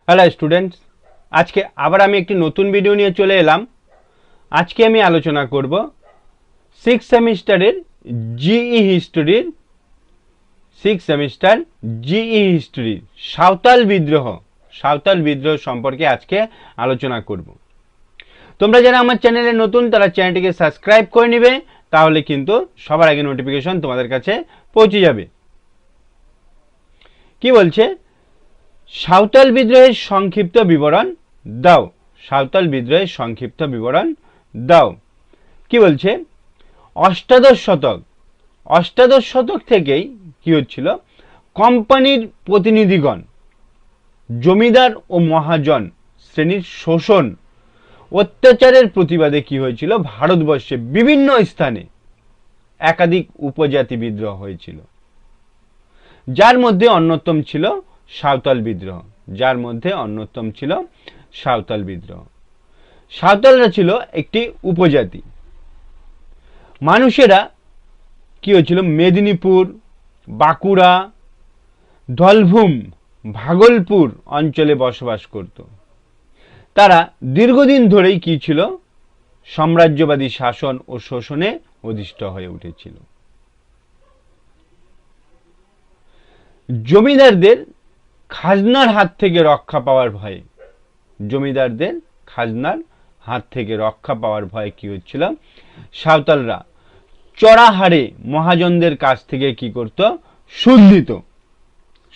Hello students, আজকে আবার আমি একটি নতুন ভিডিও নিয়ে চলে এলাম। আজকে আমি আলোচনা করব 6 সেমিস্টারের জিই হিস্ট্রির সাঁওতাল বিদ্রোহ সম্পর্কে আজকে আলোচনা করব। তোমরা যারা আমার চ্যানেলে নতুন তারা চ্যানেলটিকে সাবস্ক্রাইব করে নেবে, তাহলে কিন্তু সবার আগে নোটিফিকেশন তোমাদের কাছে পৌঁছে যাবে। কি বলছে? সাঁওতাল বিদ্রোহের সংক্ষিপ্ত বিবরণ দাও। সাঁওতাল বিদ্রোহের সংক্ষিপ্ত বিবরণ দাও। কি বলছে? অষ্টাদশ শতক থেকেই কি হচ্ছিল, কোম্পানির প্রতিনিধিগণ জমিদার ও মহাজন শ্রেণীর শোষণ অত্যাচারের প্রতিবাদে কি হয়েছিল, ভারতবর্ষে বিভিন্ন স্থানে একাধিক উপজাতি বিদ্রোহ হয়েছিল, যার মধ্যে অন্যতম ছিল সাঁওতাল বিদ্রোহ। সাঁওতালরা ছিল একটি উপজাতি। মানুষেরা কি হয়েছিল, মেদিনীপুর, বাঁকুড়া, ধলভূম, ভাগলপুর অঞ্চলে বসবাস করত। তারা দীর্ঘদিন ধরেই কি ছিল, সাম্রাজ্যবাদী শাসন ও শোষণে অধিষ্ঠ হয়ে উঠেছিল। জমিদারদের খাজনার হাত থেকে রক্ষা পাওয়ার ভয়ে কি হচ্ছিল, সাঁওতালরা চড়া হারে মহাজনদের কাছ থেকে কি করত,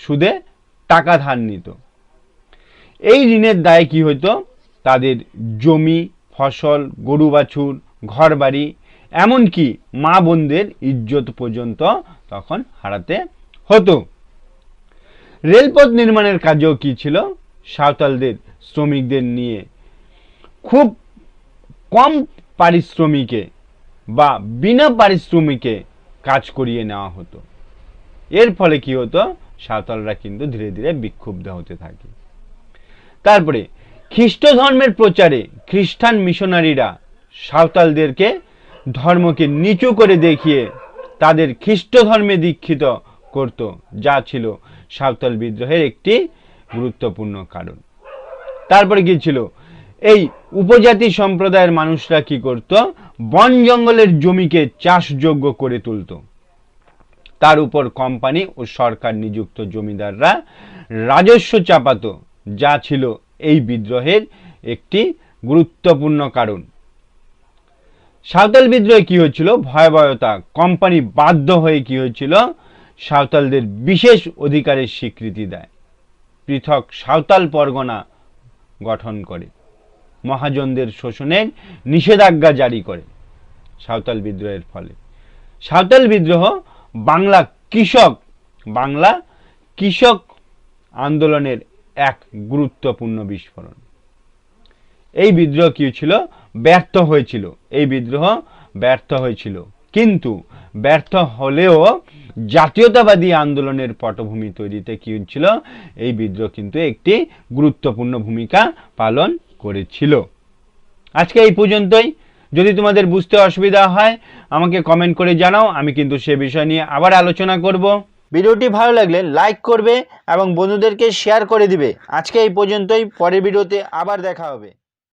সুদে টাকা ধার নিত। এই ঋণের দায়ে কি হতো, তাদের জমি, ফসল, গরু বাছুর, ঘর বাড়ি, এমনকি মা বোনদের ইজ্জত পর্যন্ত তখন হারাতে হতো। রেলপথ নির্মাণের কাজেও কি ছিল, সাঁওতালদের শ্রমিকদের নিয়ে খুব কম পারিশ্রমিকে বা বিনা পারিশ্রমিকে কাজ করিয়ে নেওয়া হতো। এর ফলে কি হতো, সাঁওতালরা কিন্তু ধীরে ধীরে বিক্ষুব্ধ হতে থাকে। তারপরে খ্রিস্ট ধর্মের প্রচারে খ্রিস্টান মিশনারিরা সাঁওতালদেরকে ধর্মকে নিচু করে দেখিয়ে তাদের খ্রিস্ট ধর্মে দীক্ষিত করত, যা ছিল সাঁওতাল বিদ্রোহের একটি গুরুত্বপূর্ণ কারণ। তারপরে কি ছিল, এই উপজাতি সম্প্রদায়ের মানুষরা কি করত, বন জঙ্গলের জমিকে চাষযোগ্য করে তুলত। তার উপর কোম্পানি ও সরকার নিযুক্ত জমিদাররা রাজস্ব চাপাত, যা ছিল এই বিদ্রোহের একটি গুরুত্বপূর্ণ কারণ। সাঁওতাল বিদ্রোহে কি হয়েছিল, ভয়াবহতা। কোম্পানি বাধ্য হয়ে কি হয়েছিল, সাঁওতালদের বিশেষ অধিকারের স্বীকৃতি দেয়, পৃথক সাঁওতাল পরগনা গঠন করে, মহাজনদের শোষণের নিষেধাজ্ঞা জারি করে। সাঁওতাল বিদ্রোহের ফলে সাঁওতাল বিদ্রোহ বাংলা কৃষক আন্দোলনের এক গুরুত্বপূর্ণ বিস্ফোরণ। এই বিদ্রোহ কি ছিল, ব্যর্থ হয়েছিল। কিন্তু ব্যর্থ হলেও জাতীয়তাবাদী আন্দোলনের পটভূমি তৈরিতে কি হচ্ছিল, এই বিদ্রোহ কিন্তু একটি গুরুত্বপূর্ণ ভূমিকা পালন করেছিল। আজকে এই পর্যন্তই। যদি তোমাদের বুঝতে অসুবিধা হয় আমাকে কমেন্ট করে জানাও, আমি কিন্তু সে বিষয় নিয়ে আবার আলোচনা করব। ভিডিওটি ভালো লাগলে লাইক করবে এবং বন্ধুদেরকে শেয়ার করে দিবে। আজকে এই পর্যন্তই, পরের ভিডিওতে আবার দেখা হবে।